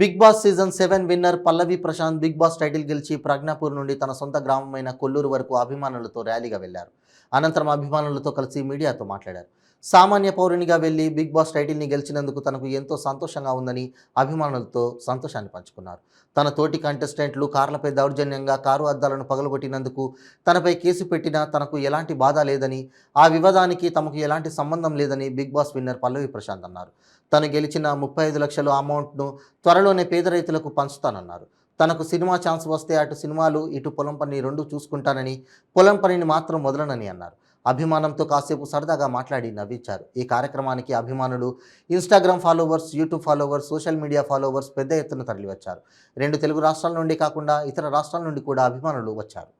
Big boss season 7 winner పల్లవి Prashanth big boss title గెలిచి ప్రజ్ఞాపూర్ నుండి తన సొంత గ్రామమైన కొల్లూరు వరకు అభిమానులతో ర్యాలీగా వెళ్లారు. అనంతరం అభిమానులతో కలిసి మీడియాతో మాట్లాడారు. సామాన్య పౌరునిగా వెళ్లి బిగ్ బాస్ టైటిల్ని గెలిచినందుకు తనకు ఎంతో సంతోషంగా ఉందని అభిమానులతో సంతోషాన్ని పంచుకున్నారు. తన తోటి కంటెస్టెంట్లు కార్లపై దౌర్జన్యంగా కారు అద్దాలను పగలగొట్టినందుకు తనపై కేసు పెట్టినా తనకు ఎలాంటి బాధ లేదని, ఆ వివాదానికి తమకు ఎలాంటి సంబంధం లేదని బిగ్ బాస్ విన్నర్ పల్లవి ప్రశాంత్ అన్నారు. తను గెలిచిన 35 లక్షల అమౌంట్ను త్వరలోనే పేద రైతులకు పంచుతానన్నారు. తనకు సినిమా ఛాన్స్ వస్తే అటు సినిమాలు ఇటు పొలం పని రెండూ చూసుకుంటానని, పొలం పనిని మాత్రం వదలనని అన్నారు. అభిమానంతో కాసేపు సరదాగా మాట్లాడి నవ్వించారు. ఈ కార్యక్రమానికి అభిమానులు, Instagram followers, YouTube followers, social media followers పెద్ద ఎత్తున తరలివచ్చారు. 2 తెలుగు రాష్ట్రాల నుండి కాకుండా ఇతర రాష్ట్రాల నుండి కూడా అభిమానులు వచ్చారు.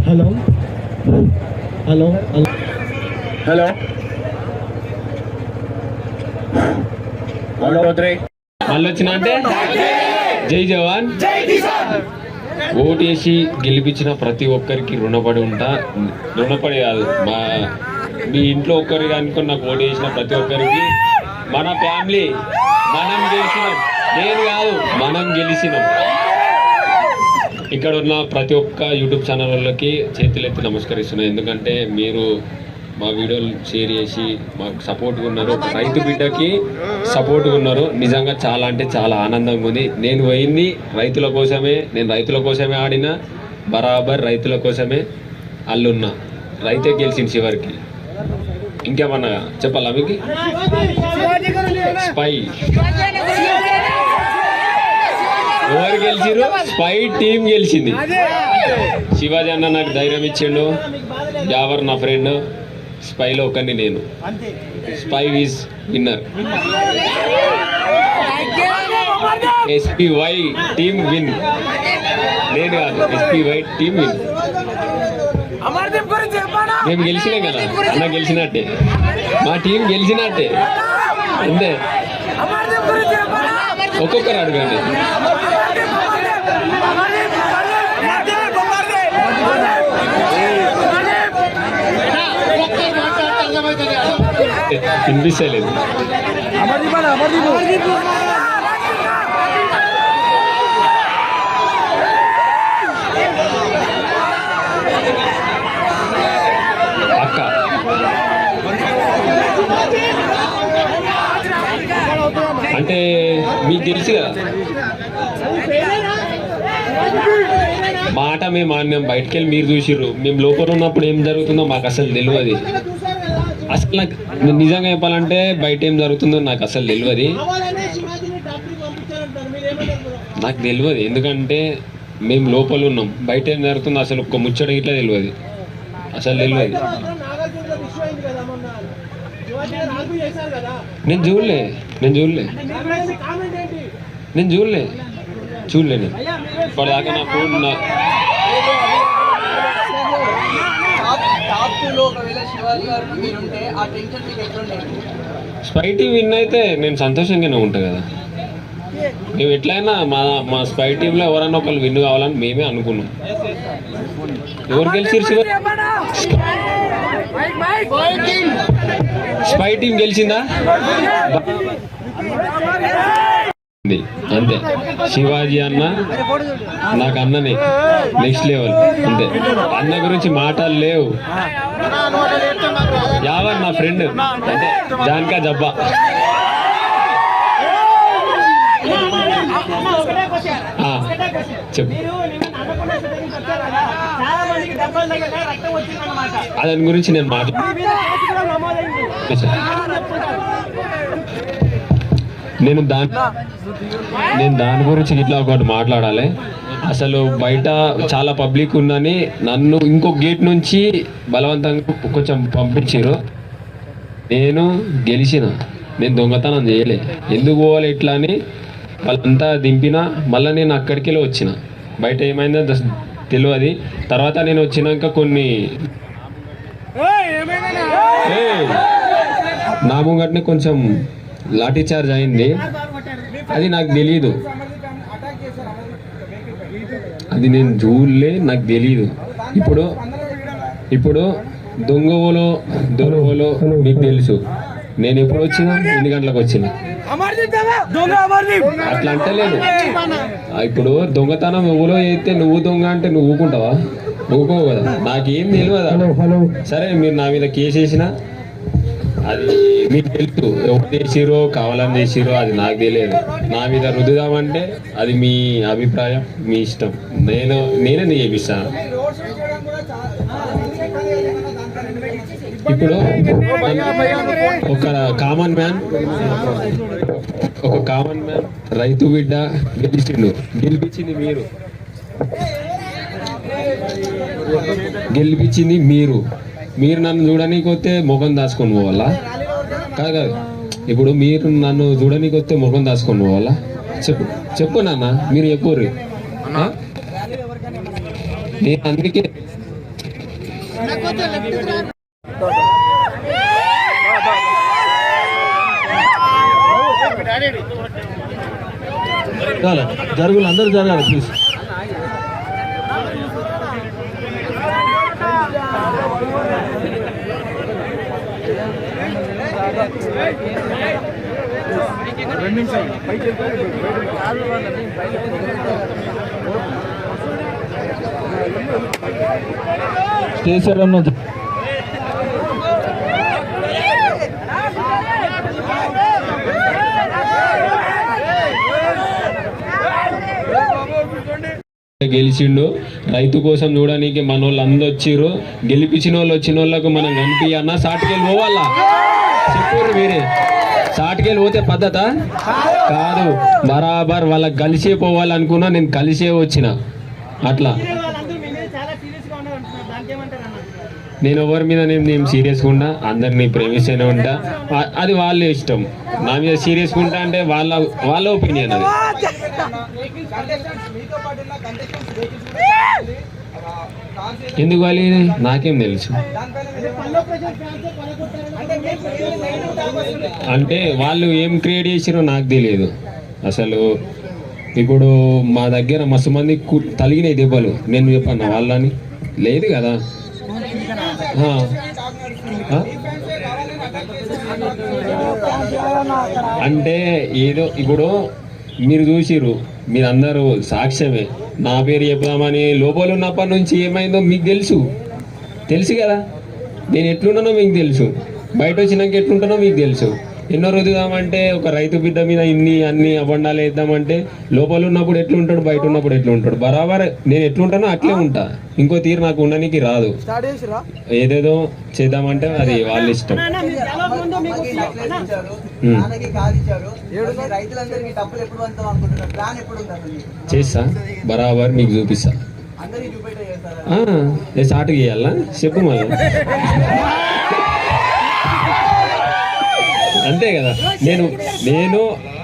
హలో హలో హలో హలో మళ్ళీ వచ్చిన అంటే జై జవాన్ ఓటేసి గెలిపించిన ప్రతి ఒక్కరికి రుణపడి కాదు, మీ ఇంట్లో ఒక్కరికి అనుకుని నాకు ఓటు వేసిన ప్రతి ఒక్కరికి, మన ఫ్యామిలీ మనం గెలిచినాం, నేను కాదు మనం గెలిచినాం. ఇక్కడ ఉన్న ప్రతి ఒక్క యూట్యూబ్ ఛానల్ వాళ్ళకి చేతులెత్తి నమస్కరిస్తున్నాను. ఎందుకంటే మీరు మా వీడియోలు షేర్ చేసి మాకు సపోర్ట్గా ఉన్నారు. రైతు బిడ్డకి సపోర్ట్గా ఉన్నారు. నిజంగా చాలా అంటే చాలా ఆనందంగా ఉంది. నేను పోయింది రైతుల కోసమే, నేను రైతుల కోసమే ఆడిన, బరాబర్ రైతుల కోసమే అల్లున్నా. రైతే గెలిచింది చివరికి. ఇంకేమన్నా చెప్పాలా మీకు? స్పై ఎవరు గెలిచిరు? స్పై టీం గెలిచింది. శివాజీ అన్న నాకు ధైర్యం ఇచ్చిండు. జావర్ నా ఫ్రెండ్. స్పైలో ఒకరిని నేను. Spy is winner. SPY team win. నేను కాదు, SPY టీమ్ విన్. మేము గెలిచినాం కదా, అన్న గెలిచినట్టే, మా టీం గెలిచినట్టే. అంతే. ఒక్కొక్కరు అడగండి. వినిపిస్తలేదు. అక్క అంటే మీకు తెలుసు కదా, మాట మేము ఆడినాం, బయటకు వెళ్ళి మీరు చూసిర్రు. మేము లోపల ఉన్నప్పుడు ఏం జరుగుతుందో మాకు అసలు తెలియదు. అసలు నాకు నిజంగా చెప్పాలంటే బయట ఏం జరుగుతుందో నాకు అసలు తెలియదు. నాకు తెలియదు, ఎందుకంటే మేము లోపల ఉన్నాం. బయట ఏం జరుగుతుందో అసలు ఒక్క ముచ్చట ఇట్లా తెలియదు, అసలు తెలియదు. నేను చూడలే నేను ఇప్పటిదాకా నా ఫోన్ స్పై టీం విన్ అయితే నేను సంతోషంగానే ఉంటా కదా. మేము ఎట్లయినా మా స్పై టీంలో ఎవరన్నా ఒకళ్ళు విన్ కావాలని మేమే అనుకున్నాం. ఎవరు గెలిచిరు? Spy team గెలిచిందా? అంతే. శివాజీ అన్న నాకు అన్ననే, నెక్స్ట్ లెవెల్. అంతే, అన్న గురించి మాటలు లేవు. యావర్ నా ఫ్రెండ్, అంటే జాన్కా జబ్బా. చెప్పు. దాని గురించి నేను నేను దాని గురించి ఇట్లా ఒకటి మాట్లాడాలి. అసలు బయట చాలా పబ్లిక్ ఉందని నన్ను ఇంకో గేట్ నుంచి బలవంతంగా కొంచెం పంపించారు. నేను గెలిచిన, నేను దొంగతనం చేయలే. ఎందుకు పోవాలి ఇట్లా అని వాళ్ళంతా దింపిన. మళ్ళీ నేను అక్కడికి వెళ్ళి వచ్చిన. బయట ఏమైందో తెలియదు. తర్వాత నేను వచ్చినాక కొన్ని నా ముంగట్నే కొంచెం లాఠీ చార్జ్ అయింది. అది నాకు తెలీదు, అది నేను చూడలే, నాకు తెలీదు. ఇప్పుడు దొంగలో మీకు తెలుసు. నేను ఎప్పుడు వచ్చినా, ఎన్ని గంటలకు వచ్చినా, అట్లా అంటలేదు. ఇప్పుడు దొంగతనం ఎవరో అయితే నువ్వు దొంగ అంటే నువ్వు ఊకుంటావా? ఊకోవు కదా. నాకేం తెలియదు. సరే, మీరు నా మీద కేసు వేసినా అది మీకు తెలుసు. ఎవరు చేసిరో, కావాలని చేసిరో, అది నాకు తెలియదు. నా మీద రుద్దుదామంటే అది మీ అభిప్రాయం, మీ ఇష్టం. నేనే చేపిస్తాను. ఇప్పుడు ఒక కామన్ మ్యాన్ రైతు బిడ్డ గెలిపించింది మీరు నన్ను చూడనీకి వస్తే ముఖం దాచుకొని పోవాలా? కాదు. ఇప్పుడు మీరు నన్ను చూడనీకి వస్తే ముఖం దాచుకొని పోవాలా? చెప్పు నాన్న, మీరు చెప్పుర్రి. నేను అందుకే జరుగులు అందరూ జరగాలి ప్లీజ్. స్టేజ్ గెలిచిండు. రైతు కోసం చూడడానికి మన వాళ్ళు అందరూ వచ్చిర్రు. గెలిపించిన వాళ్ళు వచ్చిన వాళ్ళకు మనం కనిపించన్నా సాటుకెళ్ళి పోవాలా చెప్పారు మీరే. సాటుకెళ్ళి పోతే పద్ధత కాదు, బరాబర్ వాళ్ళకి కలిసే పోవాలనుకున్నా, నేను కలిసే వచ్చిన. అట్లా నేను ఎవరి మీద నేను సీరియస్గా ఉంటా, అందరినీ ప్రేమిస్తూనే ఉంటా. అది వాళ్ళ ఇష్టం. నా మీద సీరియస్గా ఉంటా అంటే వాళ్ళ ఒపీనియన్ అది. ఎందుకు వాళ్ళు నాకేం తెలుసు. అంటే వాళ్ళు ఏం క్రియేట్ చేసిరో నాకు తెలియదు అసలు. ఇప్పుడు మా దగ్గర మస్తు మంది తలిగినాయి దెబ్బలు, నేను చెప్పన్నా వాళ్ళని లేదు కదా. అంటే ఏదో ఇప్పుడు మీరు చూసిర్రు, మీరందరూ సాక్ష్యమే. నా పేరు చెప్దామని లోపల ఉన్నప్పటి నుంచి ఏమైందో మీకు తెలుసు కదా. నేను ఎట్లున్నానో మీకు తెలుసు, బయట వచ్చినాక ఎట్లుంటానో మీకు తెలుసు. ఎన్నో రుద్దుదామంటే ఒక రైతు బిడ్డ మీద అన్ని అబండాలు వేద్దామంటే లోపల ఉన్నప్పుడు ఎట్లుంటాడు, బయట ఉన్నప్పుడు ఎట్లుంటాడు. బరాబర్ నేను ఎట్లుంటానో అట్లే ఉంటా. ఇంకో తీరు నాకు ఉండడానికి రాదు. ఏదేదో చేద్దామంటే అది వాళ్ళ ఇష్టం. చేస్తా, బరాబర్ మీకు చూపిస్తా. స్టార్ట్ చేయాలా చెప్పు మళ్ళీ. అంతే కదా.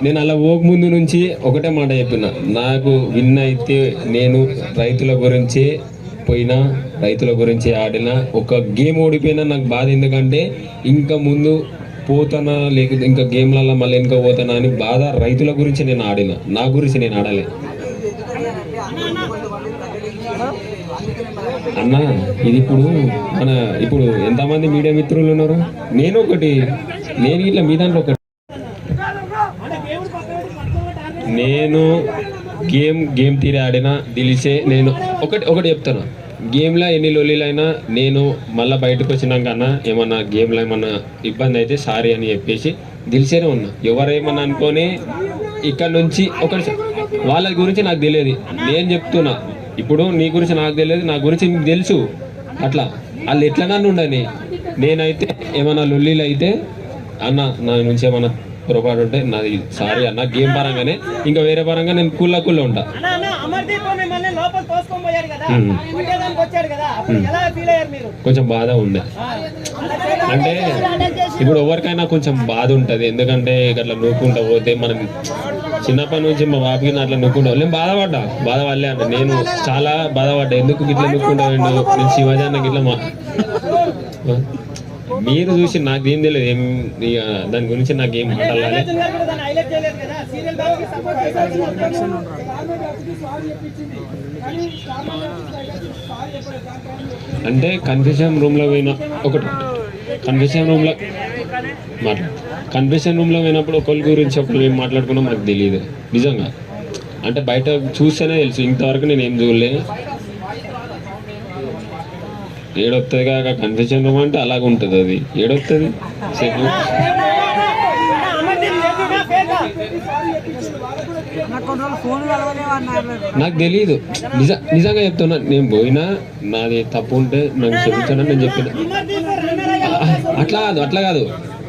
నేను అలా పోక ముందు నుంచి ఒకటే మాట చెప్పిన, నాకు విన్ అయితే నేను రైతుల గురించి పోయినా, రైతుల గురించి ఆడినా. ఒక గేమ్ ఓడిపోయినా నాకు బాధ, ఎందుకంటే ఇంకా ముందు పోతానా లేకపోతే ఇంకా గేమ్లలో మళ్ళీ ఇంకా పోతానా అని బాధ. రైతుల గురించి నేను ఆడిన, నా గురించి నేను ఆడలే అన్న. ఇది ఇప్పుడు ఎంతమంది మీడియా మిత్రులు ఉన్నారు, నేను ఇట్లా మీ దాంట్లో ఒకటి. నేను గేమ్ తీరి ఆడినా తెలిసే. నేను ఒకటి చెప్తాను, గేమ్లో ఎన్ని లొల్లీలైనా నేను మళ్ళీ బయటకు వచ్చినాక అన్న ఏమన్నా గేమ్లో ఏమన్నా ఇబ్బంది అయితే సారీ అని చెప్పేసి తెలిసేనే ఉన్నా. ఎవరేమన్నా అనుకొని ఇక్కడ నుంచి వాళ్ళ గురించి నాకు తెలియదు. నేను చెప్తున్నా, ఇప్పుడు నీ గురించి నాకు తెలియదు, నా గురించి మీకు తెలుసు. అట్లా వాళ్ళు ఎట్లా ఉండని. నేనైతే ఏమన్నా లొల్లీలు అయితే అన్న నా నుంచి ఏమన్నా పొరపాటు ఉంటే నాది సారీ అన్న. గేమ్ పరంగానే, ఇంకా వేరే పరంగా నేను కుళ్ళ ఉంటా. కొంచెం బాధ ఉండే. అంటే ఇప్పుడు ఎవరికైనా కొంచెం బాధ ఉంటుంది, ఎందుకంటే అట్లా నూకుంటా పోతే మనం చిన్నప్పటి నుంచి మా బాబుకి అట్లా నూకుంటా. నేను బాధపడలే అంటే నేను చాలా బాధపడ్డా. ఎందుకు గిట్లా నూకుంటా, నేను శివాజీ అన్న గిట్లా మీరు చూసి నాకు ఏం తెలియదు. దాని గురించి నాకు ఏం మాట్లాడాలి. అంటే కన్ఫెషన్ రూమ్లో పోయినా కన్ఫెషన్ రూమ్లో పోయినప్పుడు ఒకరి గురించి ఒకరు ఏం మాట్లాడుకున్నా నాకు తెలియదు నిజంగా. అంటే బయట చూస్తేనే తెలుసు. ఇంతవరకు నేను ఏం చూడలే. ఏడొస్తుంది కాక కన్ఫెషన్ రూమ్ అంటే అలాగ ఉంటుంది. అది ఏడొస్తుంది చెప్పు. నాకు తెలీదు, నిజంగా చెప్తున్నా. నేను పోయినా నాది తప్పు ఉంటే నన్ను క్షమించానని నేను చెప్పిన. అట్లా కాదు.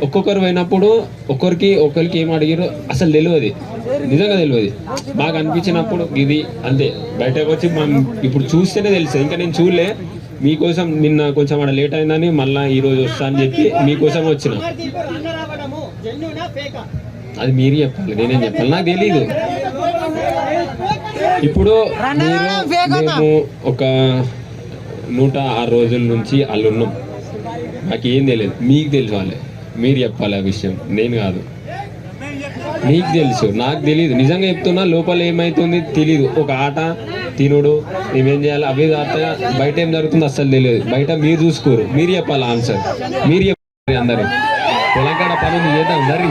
ఒక్కొక్కరు పోయినప్పుడు ఒకరికి ఏం అడిగారో అసలు తెలియదు, నిజంగా తెలియదు. బాగా అనిపించినప్పుడు ఇది అంతే. బయటకు వచ్చి మనం ఇప్పుడు చూస్తేనే తెలుసు. ఇంకా నేను చూడలే. మీకోసం నిన్న కొంచెం అక్కడ లేట్ అయిందని మళ్ళీ ఈరోజు వస్తా అని చెప్పి మీకోసం వచ్చిన. అది మీరు చెప్పాలి, నేనేం చెప్పాలి, నాకు తెలీదు. ఇప్పుడు మేము ఒక 106 రోజుల నుంచి వాళ్ళు ఉన్నాం. నాకేం తెలియదు, మీకు తెలుసు. వాళ్ళే మీరు చెప్పాలి ఆ విషయం, నేను కాదు. మీకు తెలుసు, నాకు తెలీదు. నిజంగా చెప్తున్నా. లోపల ఏమవుతుంది తెలీదు. ఒక ఆట తినుడు మేమేం చేయాలి అవి ఆట. బయట ఏం జరుగుతుంది అస్సలు తెలియదు. బయట మీరు చూసుకోరు, మీరు చెప్పాలి ఆన్సర్. మీరు చెప్పాలి. అందరూ తెలంగాణ పనులు చేద్దాం. అందరి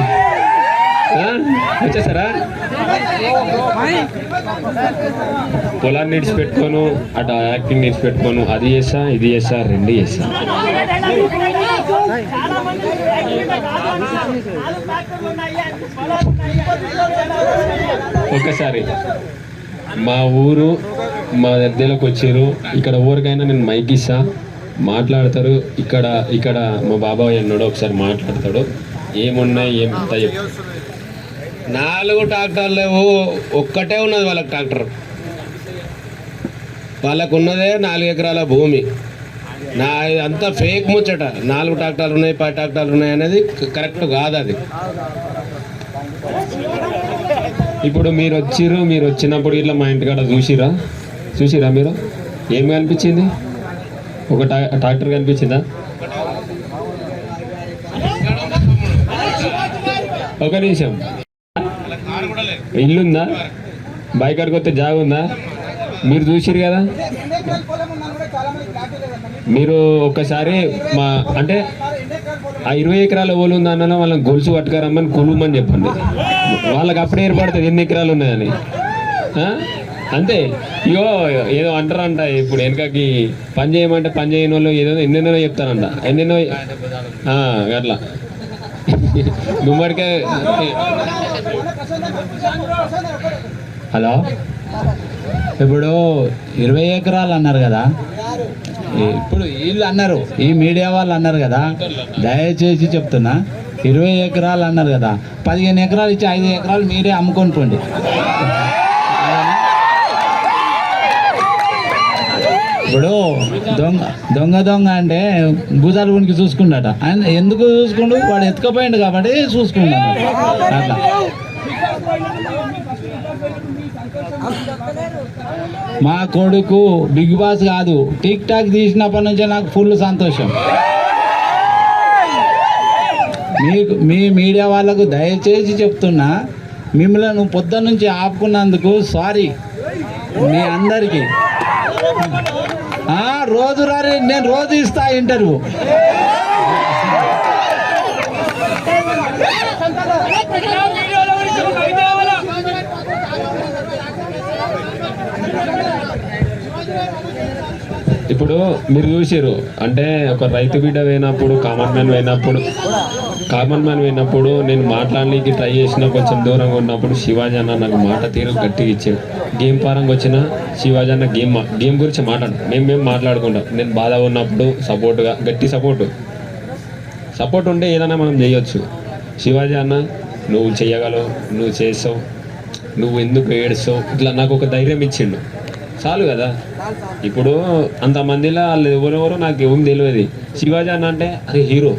వచ్చేసారా? పొలాన్ని ఇడిచిపెట్టుకోను, అటు యాక్టింగ్ ఇడిచిపెట్టుకోను, అది చేస్తా ఇది చేస్తా రెండు చేస్తా. ఒక్కసారి మా ఊరు మా దగ్గరలోకి వచ్చారు, ఇక్కడ ఊరికైనా నేను మైక్ ఇస్తా, మాట్లాడతారు. ఇక్కడ మా బాబాయ్ అన్నాడు, ఒకసారి మాట్లాడతాడు. ఏమున్నాయి ఏం 4 ట్రాక్టర్లు లేవు, ఒక్కటే ఉన్నది వాళ్ళకి ట్రాక్టర్. వాళ్ళకు ఉన్నదే 4 ఎకరాల భూమి. అంతా ఫేక్ ముచ్చట. 4 ట్రాక్టర్లు ఉన్నాయి 10 ట్రాక్టర్లు ఉన్నాయి అనేది కరెక్ట్ కాదు. అది ఇప్పుడు మీరు వచ్చినప్పుడు ఇట్లా మా ఇంటికాడ చూసిరా మీరు? ఏం కనిపించింది? ఒక ట్రాక్టర్ కనిపించిందా? ఒక నిమిషం, ఇల్లుందా? బైక్ అడిగి వస్తే జాగ ఉందా? మీరు చూసిరు కదా. మీరు ఒక్కసారి మా అంటే ఆ 20 ఎకరాల ఓలు ఉందా అన్న వాళ్ళని గొలుసు పట్టుకారమ్మని కొలుమని చెప్పండి. వాళ్ళకి అప్పుడే ఏర్పడుతుంది ఎన్ని ఎకరాలు ఉన్నాయని. అంతే. ఇగో ఏదో అంటారంట, ఇప్పుడు వెనకకి పని చేయమంటే పని చేయని వాళ్ళు ఏదో ఎన్నెన్నో చెప్తారంట, ఎన్నెన్నో అట్లా గుమ్మడికాయ. హలో, ఇప్పుడు 20 ఎకరాలు అన్నారు కదా, ఇప్పుడు వీళ్ళు అన్నారు, ఈ మీడియా వాళ్ళు అన్నారు కదా, దయచేసి చెప్తున్నా, 20 ఎకరాలు అన్నారు కదా, 15 ఎకరాలు ఇచ్చి 5 ఎకరాలు మీరే అమ్ముకొని పోండి. ఇప్పుడు దొంగ అంటే భూతాలు ఉనికి చూసుకున్నాట. ఆయన ఎందుకు చూసుకుండు? వాడు ఎత్తుకపోయిండు కాబట్టి చూసుకున్నాడు. అట్లా మా కొడుకు బిగ్ బాస్ కాదు, టిక్ టాక్ తీసినప్పటి నుంచే నాకు ఫుల్ సంతోషం. మీ మీడియా వాళ్ళకు దయచేసి చెప్తున్నా, మిమ్మల్ని పొద్దున్న నుంచి ఆపుకున్నందుకు సారీ మీ అందరికీ. రోజు రారి, నేను రోజు ఇస్తా ఇంటర్వ్యూ. ఇప్పుడు మీరు చూసారు అంటే ఒక రైతు బిడ్డ పోయినప్పుడు, కామన్ మ్యాన్ పోయినప్పుడు నేను మాట్లాడడానికి ట్రై చేసిన, కొంచెం దూరంగా ఉన్నప్పుడు శివాజీ అన్న నాకు మాట తీరు గట్టిగా ఇచ్చాడు. గేమ్ పరంగా వచ్చిన శివాజీ అన్న గేమ్ గురించి మేము మాట్లాడుకుంటాం. నేను బాధ ఉన్నప్పుడు సపోర్ట్గా గట్టి సపోర్ట్ ఉంటే ఏదైనా మనం చేయొచ్చు. శివాజీ అన్న నువ్వు చెయ్యగలవు, నువ్వు చేస్తావు, నువ్వు ఎందుకు ఏడుస్తావు, ఇట్లా నాకు ఒక ధైర్యం ఇచ్చిండు, చాలు కదా. ఇప్పుడు అంతమందిలో వాళ్ళు ఎవరెవరో నాకు ఏం తెలియదు. శివాజీ అన్న అంటే అది హీరో.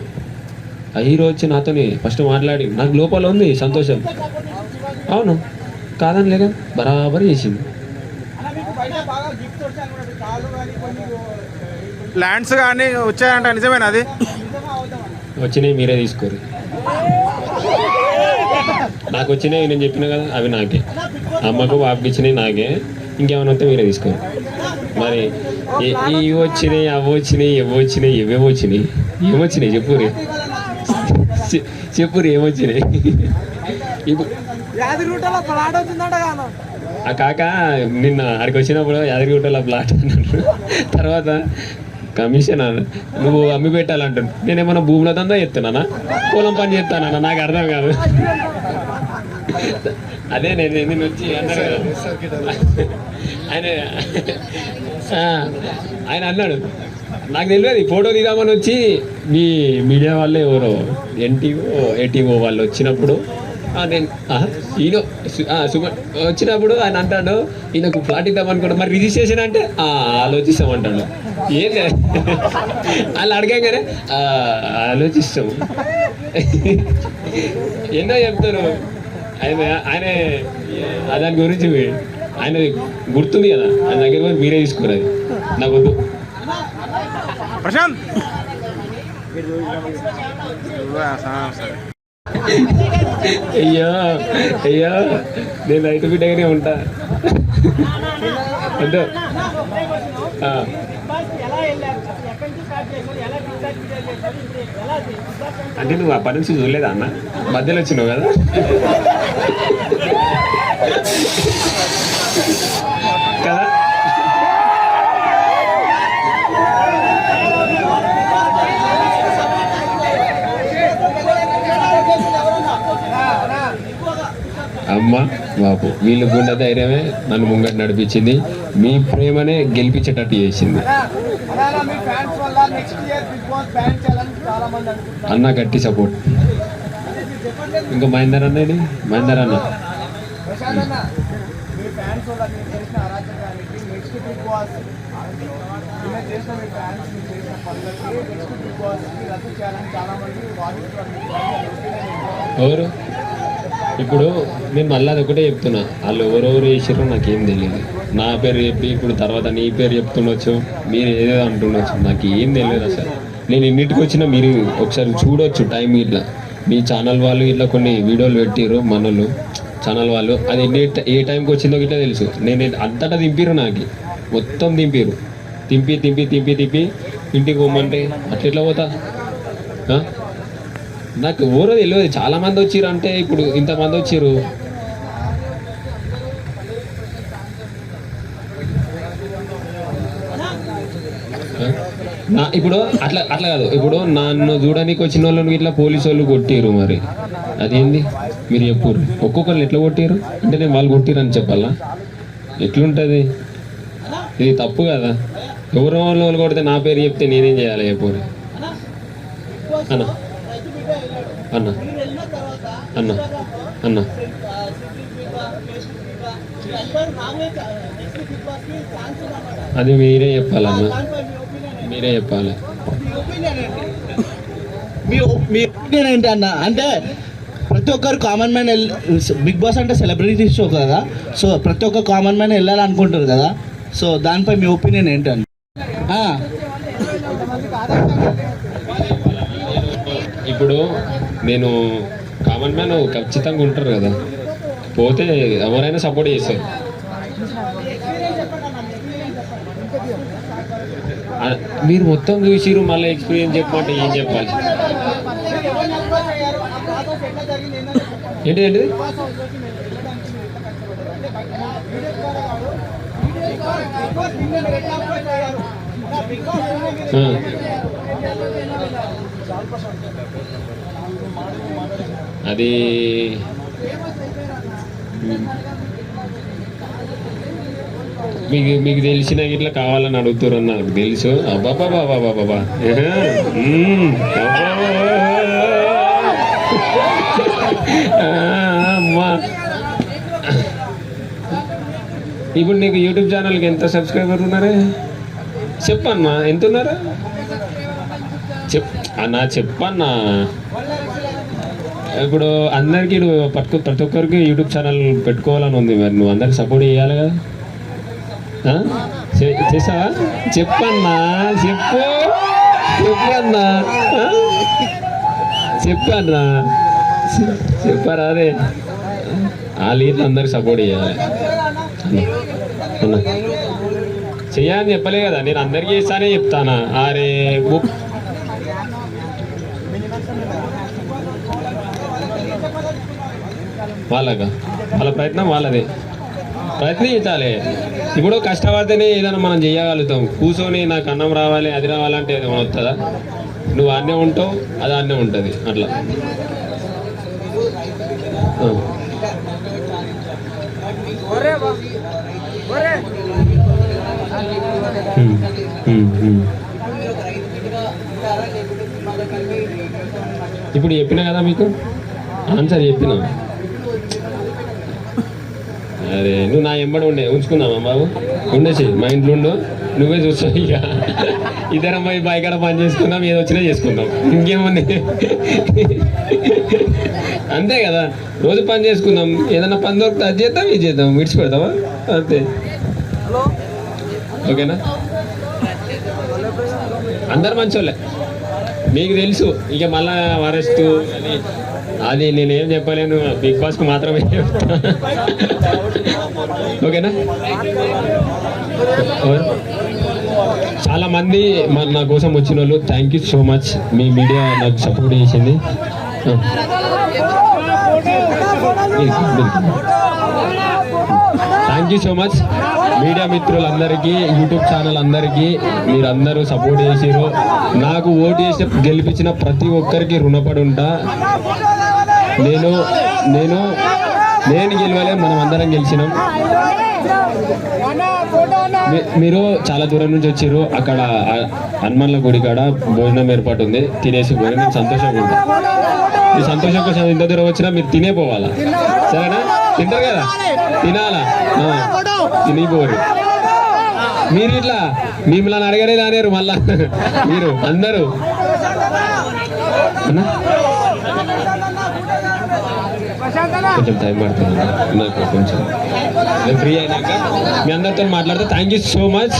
ఆ హీరో వచ్చి నాతోని ఫస్ట్ మాట్లాడి నాకు లోపల ఉంది సంతోషం. అవును కాదని లేక బరాబరి చేసింది. ల్యాండ్స్ కానీ వచ్చాయంట, నిజమేనా? అది వచ్చినాయి, మీరే తీసుకోరు. నాకు వచ్చినాయి, నేను చెప్పిన కదా, అవి నాకే. అమ్మకు బాబుకి ఇచ్చినాయి నాకే. ఇంకేమైనా వస్తే మీరే తీసుకోరు. మరి ఇవి వచ్చినాయి, అవి వచ్చినాయి, ఏవేవో వచ్చినాయి. ఏమొచ్చినాయి చెప్పురు ఏమొచ్చినాయి. ఇప్పుడు ఆ కాక నిన్న అక్కడికి వచ్చినప్పుడు యాదగిరిగుట్టలో ప్లాట్ అన్నాడు. తర్వాత కమిషన్ నువ్వు అమ్మి పెట్టాలంటాను. నేనేమన్నా భూముల దందా చెప్తున్నానా, పొలం పని చెప్తానన్నా? నాకు అర్థం కాదు. అదే నేను వచ్చి అన్నాడు కదా ఆయన అన్నాడు, నాకు తెలియదు ఫోటో దిగామని వచ్చి మీ మీడియా వాళ్ళే ఎవరో ఏటీఓ వాళ్ళు వచ్చినప్పుడు నేను ఈయన వచ్చినప్పుడు ఆయన అంటాడు, ఈయనకు ఫ్లాట్ ఇద్దామనుకుంటా, మరి రిజిస్ట్రేషన్ అంటే ఆలోచిస్తామంటాడు. ఏం లేదు వాళ్ళు అడగంగానే ఆలోచిస్తాం. ఎన్నో చెప్తారు. ఆయన దాని గురించి ఆయన గుర్తుంది కదా, ఆయన దగ్గర కూడా మీరే తీసుకోరు. అది నాకు వద్దు. ప్రశాంత్ అయ్యో నేను రైతు బిడ్డగానే ఉంటా అంటే అంటే నువ్వు అప్పటి నుంచి చూడలేదా అన్న? మధ్యలో వచ్చినావు కదా. అమ్మ బాబు వీళ్ళ గుండె ధైర్యమే నన్ను ముంగట నడిపించింది, మీ ప్రేమనే గెలిపించేటట్టు చేసింది. అన్న గట్టి సపోర్ట్. ఇంకా మహేందర్ అన్నది, మహేందర్ అన్న ఎవరు ఇప్పుడు నేను మళ్ళీ అది ఒకటే చెప్తున్నా, వాళ్ళు ఎవరెవరు చేసారో నాకేం తెలియదు. నా పేరు చెప్పి ఇప్పుడు తర్వాత నీ పేరు చెప్తుండొచ్చు, మీరు ఏదేదో అంటుండొచ్చు, నాకు ఏం తెలియదు అసలు. నేను ఎన్నింటికి వచ్చినా మీరు ఒకసారి చూడొచ్చు టైం. ఇట్లా మీ ఛానల్ వాళ్ళు ఇట్లా కొన్ని వీడియోలు పెట్టిర్రు మనోళ్ళు ఛానల్ వాళ్ళు, అది ఏ టైంకి వచ్చిందో ఇట్లా తెలుసు. నేను అంతటా దింపిరు, నాకు మొత్తం దింపిరు. తింపి తింపి తింపి తింపి ఇంటికి పోమంటే అట్లా ఎట్లా పోతా? నాకు ఎవరో తెలియదు. చాలామంది వచ్చిర్రు అంటే ఇప్పుడు ఇంతమంది వచ్చిర్రు. ఇప్పుడు అట్లా అట్లా కాదు. ఇప్పుడు నన్ను చూడడానికి వచ్చిన వాళ్ళని ఇట్లా పోలీసు వాళ్ళు కొట్టిర్రు. మరి అదేంది మీరు చెప్పుర్రు. ఒక్కొక్కరు ఎట్లా కొట్టిర్రు అంటే నేను వాళ్ళు కొట్టిర్రు అని చెప్పాలా? ఎట్లుంటుంది ఇది? తప్పు కదా. ఎవరో వాళ్ళు కొడితే నా పేరు చెప్తే నేనేం చేయాలి చెప్పుర్రు. అన్న అన్న అన్న అన్న అది మీరే చెప్పాలన్న, మీరే చెప్పాలి. మీ ఒపీనియన్ ఏంటి అన్న? అంటే ప్రతి ఒక్కరు కామన్ మ్యాన్ బిగ్ బాస్ అంటే సెలబ్రిటీ షో కదా, సో ప్రతి ఒక్క కామన్ మ్యాన్ వెళ్ళాలనుకుంటారు కదా, సో దానిపై మీ ఒపీనియన్ ఏంటండి? ఇప్పుడు నేను కామన్ మ్యాన్ ఖచ్చితంగా ఉంటారు కదా, పోతే ఎవరైనా సపోర్ట్ చేస్తారు. మీరు మొత్తం చూసిరు, మళ్ళీ ఎక్స్పీరియన్స్ చెప్పమంటే ఏం చెప్పాలి? ఏంటి ఏంటి అది మీకు తెలిసిన ఇట్లా కావాలని అడుగుతారని నాకు తెలుసు. అబ్బాబా బాబా బాబా అమ్మా. ఇప్పుడు నీకు యూట్యూబ్ ఛానల్కి ఎంత సబ్స్క్రైబర్ ఉన్నారే చెప్పన్నా? ఎంత ఉన్నారా అన్నా చెప్పన్నా. ఇప్పుడు అందరికీ ప్రతి ఒక్కరికి యూట్యూబ్ ఛానల్ పెట్టుకోవాలని ఉంది. మరి నువ్వు అందరికి సపోర్ట్ చేయాలి కదా. చేసావా? చెప్పన్నా, చెప్పన్నా చెప్పన్నా చెప్పారా? అదే వాళ్ళు ఇట్లా అందరికి సపోర్ట్ చేయాలి అన్న. చెయ్యాలని చెప్పలే కదా, నేను అందరికీ చేస్తానే చెప్తానా? అరే వాళ్ళగా వాళ్ళ ప్రయత్నం వాళ్ళదే, ప్రయత్నించాలి. ఇప్పుడు కష్టపడితేనే ఏదైనా మనం చేయగలుగుతాం. కూర్చొని నాకు అన్నం రావాలి అది రావాలంటే ఏమైనా వస్తుందా? నువ్వు అన్నే ఉంటావు, అది అన్నే ఉంటుంది. అట్లా ఇప్పుడు చెప్పినా కదా మీకు ఆన్సర్ చెప్పినా. అరే నువ్వు నా ఎంబడి ఉండే ఉంచుకున్నావా బాబు? ఉండేసి మా ఇంట్లో ఉండు, నువ్వే చూస్తావు. ఇక ఇద్దరం పోయి బాయికాడ పని చేసుకుందాం, ఏదో వచ్చినా చేసుకుందాం, ఇంకేముంది. అంతే కదా, రోజు పని చేసుకుందాం. ఏదైనా పని దొరికితే అది చేద్దాం, ఇది చేద్దాం, విడిచిపెడతావా? అంతే. ఓకేనా? అందరు మంచోళ్ళే, మీకు తెలుసు. ఇక మళ్ళా అరెస్టు అది నేనేం చెప్పలేను, బిగ్ బాస్కు మాత్రమే చెప్తా. ఓకేనా? చాలా మంది నా కోసం వచ్చిన వాళ్ళు thank you so much. Me media నాకు సపోర్ట్ చేసింది. Thank you so much media మిత్రులందరికీ, యూట్యూబ్ ఛానల్ అందరికీ. మీరందరూ సపోర్ట్ చేసిరు. నాకు ఓటు చేసి గెలిపించిన ప్రతి ఒక్కరికి రుణపడి ఉంటా. నేను నేను గెలవలే, మనం అందరం గెలిచినాం. మీరు చాలా దూరం నుంచి వచ్చారు. అక్కడ హనుమాన్ల గుడి కాడ భోజనం ఏర్పాటు ఉంది, తినేసి పోయి నేను సంతోషంగా ఉంటాను. మీ సంతోషం కోసం ఇంత దూరం వచ్చినా మీరు తినే పోవాలా, సరేనా? తింటారు కదా, తినాలా, తినిపోరు. మీరు ఇట్లా మిమ్మల్ని అడగనే రానేరు మళ్ళా మీరు అందరూ. అన్నా కొంచెం టైం పడుతుంది నాకు, కొంచెం నేను ఫ్రీ అయినాక మీ అందరితో మాట్లాడితే. Thank you so much.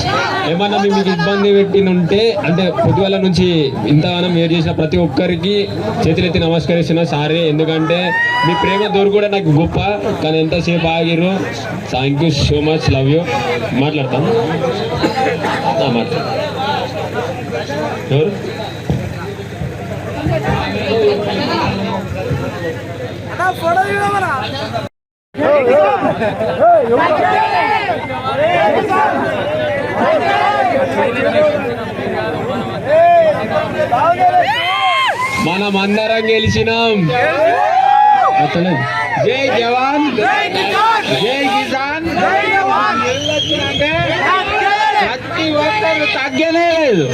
ఏమన్నా మీకు ఇబ్బంది పెట్టిన ఉంటే, అంటే పొద్దుగాల నుంచి ఇంతగానో మీరు చేసిన ప్రతి ఒక్కరికి చేతులెత్తి నమస్కరిస్తున్నా, సారీ. ఎందుకంటే మీ ప్రేమ దూరు కూడా నాకు గొప్ప, కానీ ఎంతసేపు ఆగిరు. Thank you so much, love you. మాట్లాడతాం, మాట్లాడతాం. ఎవరు? మనం అందరం గెలిచినాం. జై జవాన్, జై కిసాన్. ప్రతి ఒక్కరు తగ్గనే లేదు.